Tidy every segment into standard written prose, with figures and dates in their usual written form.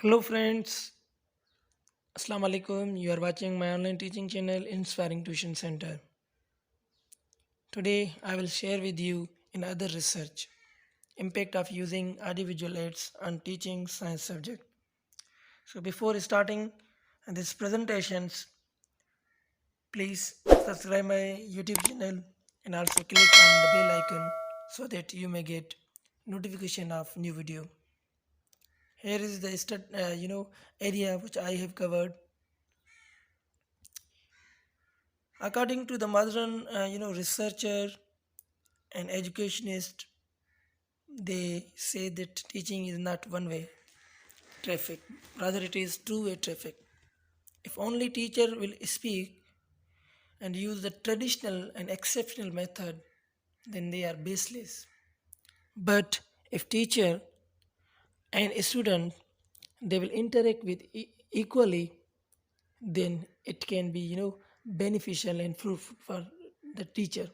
Hello friends, Assalamu alaikum. You are watching my online teaching channel Inspiring Tuition Center. Today I will share with you another research impact of using audiovisual aids on teaching science subject. So before starting this presentations, please subscribe my YouTube channel and also click on the bell icon so that you may get notification of new video. Here is the area which I have covered. According to the modern, researcher and educationist, they say that teaching is not one-way traffic, rather it is two-way traffic. If only teacher will speak and use the traditional and exceptional method, then they are baseless. But if teacher and a student they will interact with equally, then it can be beneficial and fruitful for the teacher.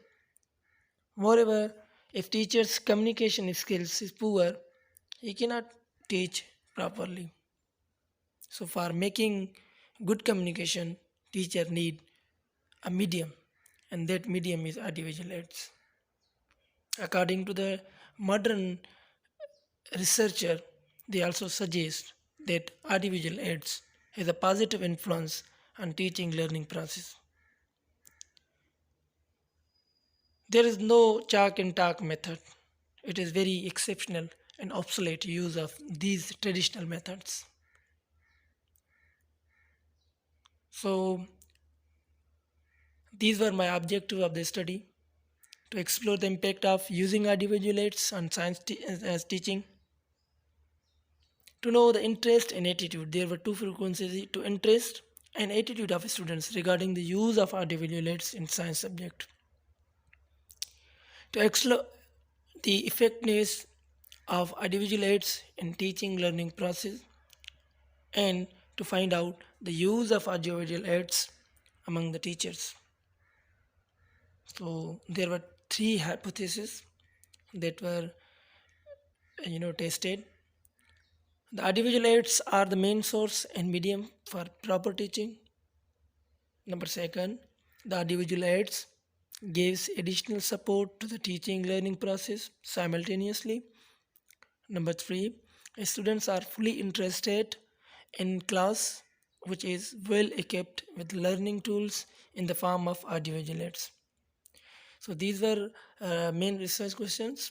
Moreover, if teacher's communication skills is poor, he cannot teach properly. So for making good communication, teacher need a medium, and that medium is audiovisual aids. According to the modern researcher, they also suggest that audiovisual aids has a positive influence on teaching learning process. There is no chalk and talk method. It is very exceptional and obsolete use of these traditional methods. So these were my objective of the study to explore the impact of using audiovisual aids on science as teaching. To know the interest and attitude, there were two frequencies to interest and attitude of students regarding the use of audiovisual aids in science subject. To explore the effectiveness of audiovisual aids in teaching learning process and to find out the use of audiovisual aids among the teachers. So there were three hypotheses that were tested. The audiovisual aids are the main source and medium for proper teaching. Number second, the audiovisual aids gives additional support to the teaching learning process simultaneously. Number three, students are fully interested in class which is well equipped with learning tools in the form of audiovisual aids. So these were main research questions.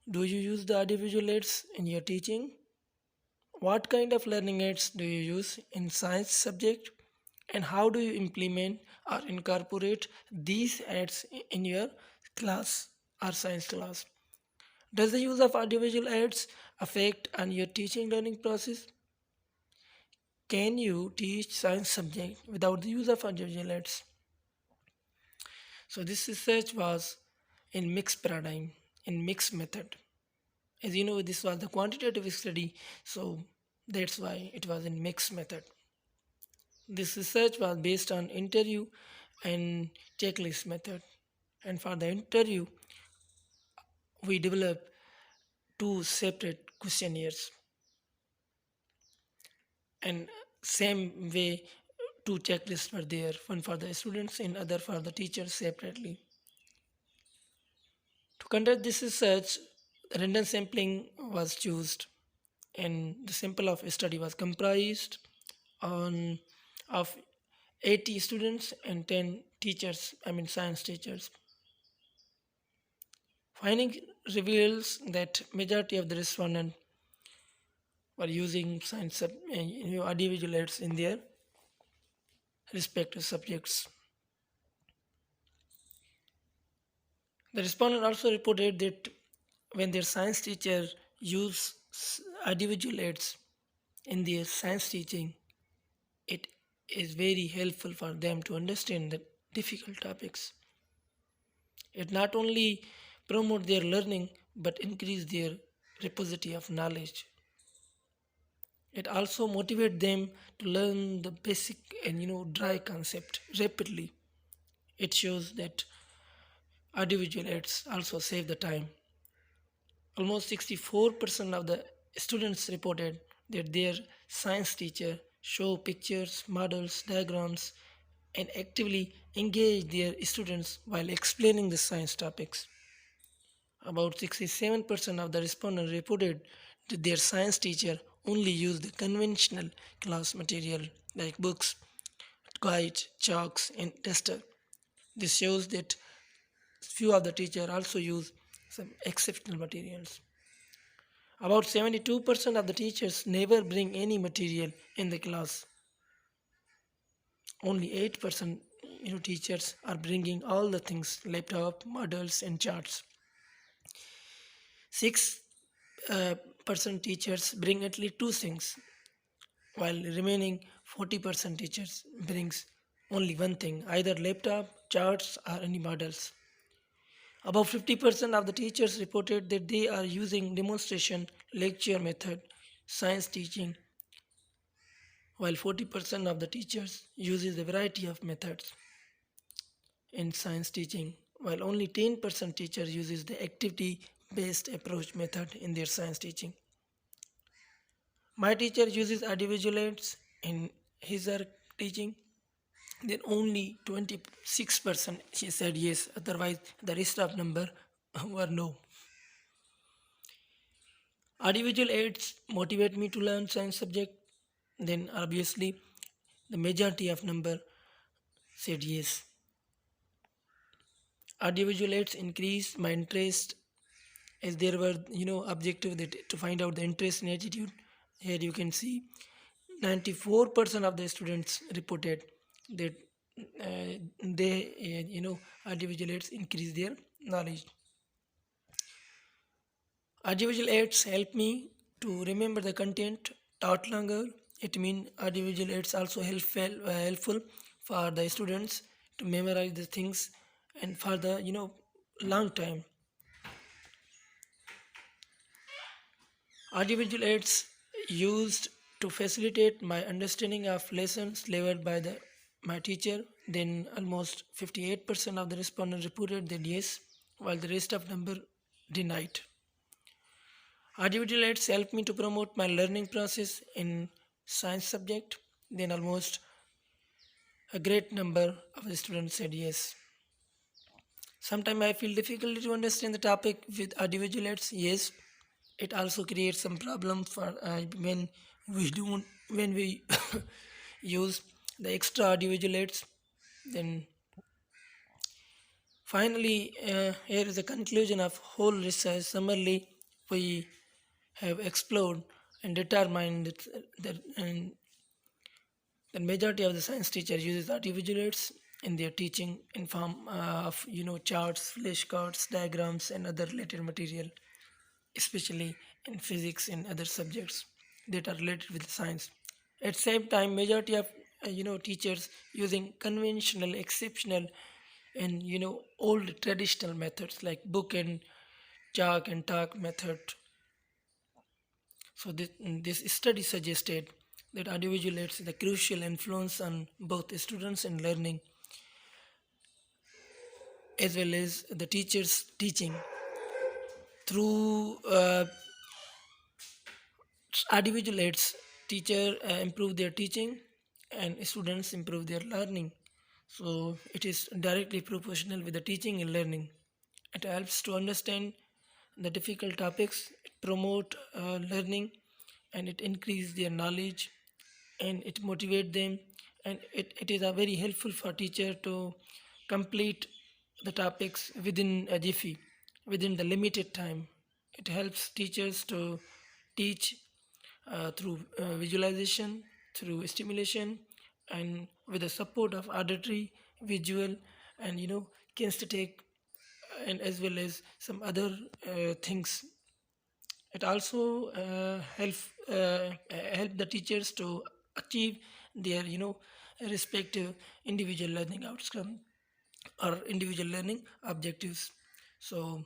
Do you use the audiovisual aids in your teaching? What kind of learning aids do you use in science subject? And how do you implement or incorporate these aids in your class or science class? Does the use of audiovisual aids affect on your teaching learning process? Can you teach science subject without the use of audiovisual aids? So this research was in mixed paradigm, in mixed method. As you know, this was the quantitative study, so that's why it was in mixed method. This research was based on interview and checklist method. And for the interview, we developed two separate questionnaires. And same way, two checklists were there, one for the students and other for the teachers separately. To conduct this research, random sampling was chosen, and the sample of study was comprised on of 80 students and 10 teachers, I mean science teachers. Finding reveals that majority of the respondents were using science audiovisual aids in their respective subjects. The respondent also reported that when their science teacher used audiovisual aids in their science teaching, it is very helpful for them to understand the difficult topics. It not only promote their learning but increase their repository of knowledge. It also motivate them to learn the basic and dry concept rapidly. It shows that audiovisual aids also save the time. Almost 64% of the students reported that their science teacher show pictures, models, diagrams, and actively engage their students while explaining the science topics. About 67% of the respondents reported that their science teacher only used the conventional class material like books, guides, chalks, and tester. This shows that few of the teachers also use some exceptional materials. About 72% of the teachers never bring any material in the class. Only 8% teachers are bringing all the things laptop, models, and charts. 6 percent teachers bring at least two things, while remaining 40% teachers brings only one thing, either laptop, charts, or any models. About 50% of the teachers reported that they are using demonstration lecture method science teaching, while 40% of the teachers uses a variety of methods in science teaching, while only 10% teachers uses the activity based approach method in their science teaching. My teacher uses audiovisual aids in his or her teaching. Then only 26% she said yes, otherwise the rest of number were no. Audiovisual aids motivate me to learn science subject. Then obviously the majority of number said yes. Audiovisual aids increased my interest as there were objective that to find out the interest and attitude. Here you can see 94% of the students reported that they audiovisual aids increase their knowledge. Audiovisual aids help me to remember the content taught longer. It means audiovisual aids also helpful for the students to memorize the things and for the long time. Audiovisual aids used to facilitate my understanding of lessons leveled by my teacher. Then almost 58% of the respondents reported that yes, while the rest of number denied. Audiovisual aids helped me to promote my learning process in science subject. Then almost a great number of the students said yes. Sometimes I feel difficulty to understand the topic with audiovisual aids. Yes, it also creates some problem for when we use the extra audiovisual aids. Then finally, here is the conclusion of whole research. Summarily, we have explored and determined and the majority of the science teacher uses audiovisual aids in their teaching in form of charts, flashcards, diagrams, and other related material, especially in physics and other subjects that are related with science. At same time, majority of teachers using conventional, exceptional, and old traditional methods like book and chalk and talk method. So this study suggested that audiovisual aids the crucial influence on both students and learning as well as the teachers teaching through audiovisual aids. Teacher improve their teaching and students improve their learning. So it is directly proportional with the teaching and learning. It helps to understand the difficult topics, it promote learning, and it increase their knowledge, and it motivate them, and it is a very helpful for teacher to complete the topics within a jiffy, within the limited time. It helps teachers to teach through visualization, through stimulation, and with the support of auditory, visual, and kinesthetic, and as well as some other things. It also help the teachers to achieve their respective individual learning outcome or individual learning objectives. So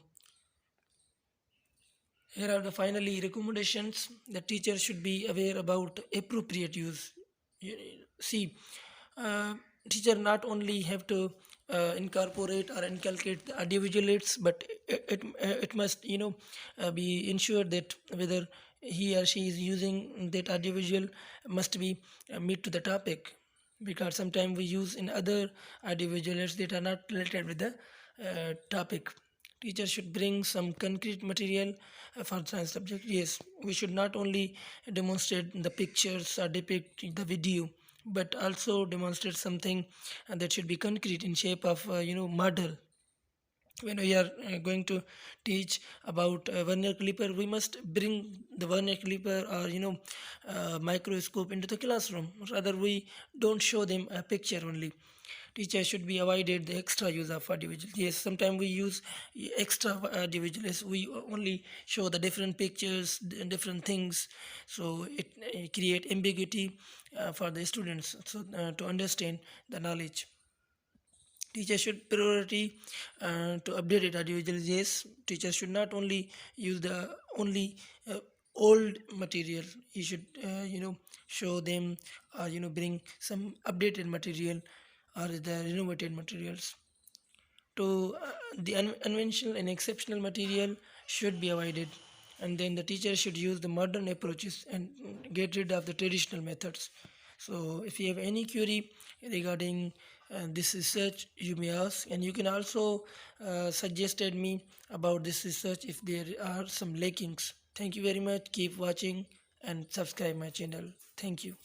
here are the finally recommendations. The teacher should be aware about appropriate use. See, uh, teacher not only have to incorporate or inculcate the audiovisual aids, but it must be ensured that whether he or she is using that audiovisual must be meet to the topic, because sometimes we use in other audiovisuals that are not related with the topic. Teacher should bring some concrete material for science subject. Yes, we should not only demonstrate the pictures or depict the video, but also demonstrate something that should be concrete in shape of model. When we are going to teach about vernier clipper, we must bring the vernier clipper or microscope into the classroom. Rather, we don't show them a picture only. Teacher should be avoided the extra use of audiovisual. Yes, sometimes we use extra audiovisuals. We only show the different pictures, different things, so it create ambiguity for the students, so to understand the knowledge. Teachers should priority to update it audiovisuals. Yes, teachers should not only use the only old material. He should show them bring some updated material or the renovated materials. To the unconventional and exceptional material should be avoided, and then the teacher should use the modern approaches and get rid of the traditional methods. So if you have any query regarding this research, you may ask, and you can also suggested me about this research if there are some lackings. Thank you very much. Keep watching and subscribe my channel. Thank you.